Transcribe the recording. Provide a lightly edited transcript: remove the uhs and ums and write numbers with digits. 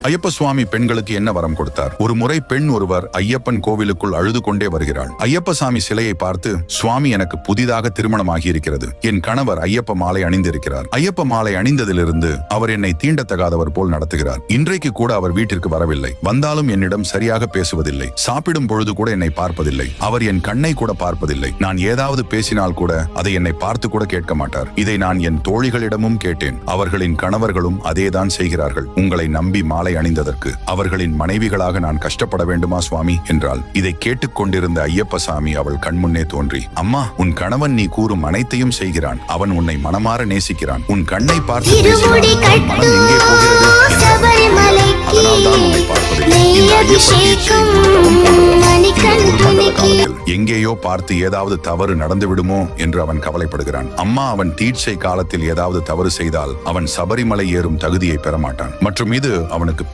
ஐயப்ப சுவாமி பெண்களுக்கு என்ன வரம் கொடுத்தார்? ஒரு முறை பெண் ஒருவர் ஐயப்பன் கோவிலுக்குள் அழுது கொண்டே வருகிறாள். ஐயப்ப சாமி சிலையை பார்த்து, சுவாமி, எனக்கு புதிதாக திருமணமாகி இருக்கிறது. என் கணவர் ஐயப்ப மாலை அணிந்திருக்கிறார். ஐயப்ப மாலை அணிந்ததிலிருந்து அவர் என்னை தீண்டத்தகாதவர் போல் நடத்துகிறார். இன்றைக்கு கூட அவர் வீட்டிற்கு வரவில்லை. வந்தாலும் என்னிடம் சரியாக பேசுவதில்லை. சாப்பிடும் பொழுது கூட என்னை பார்ப்பதில்லை. அவர் என் கண்ணை கூட பார்ப்பதில்லை. நான் ஏதாவது பேசினால் கூட அதை என்னை பார்த்து கூட கேட்க மாட்டார். இதை நான் என் தோழிகளிடமும் கேட்டேன். அவர்களின் கணவர்களும் அதேதான் செய்கிறார்கள். உங்களை நம்பி மாலை அணிந்ததற்கு அவர்களின் மனைவிகளாக நான் கஷ்டப்பட வேண்டுமா சுவாமி என்றால், இதை கேட்டுக்கொண்டிருந்த ஐயப்ப சாமி அவள் கண்முன்னே தோன்றி, அம்மா, உன் கணவன் நீ கூறும் அனைத்தையும் செய்கிறான். அவன் உன்னை மனமாற நேசிக்கிறான். உன் கண்ணை பார்த்து பேசினான். அவன் மனம் எங்கே போகிறது? அதனால்தான் உன்னை பார்ப்பதில்லை. இந்த ஐயப்ப தீட்சை எங்கேயோ பார்த்து ஏதாவது தவறு நடந்து விடுமோ என்று அவன் கவலைப்படுகிறான். அம்மா, அவன் தீட்சை காலத்தில் ஏதாவது தவறு செய்தால் அவன் சபரிமலை ஏறும் தகுதியை பெற மாட்டான். மற்றும் இது அவனுக்கு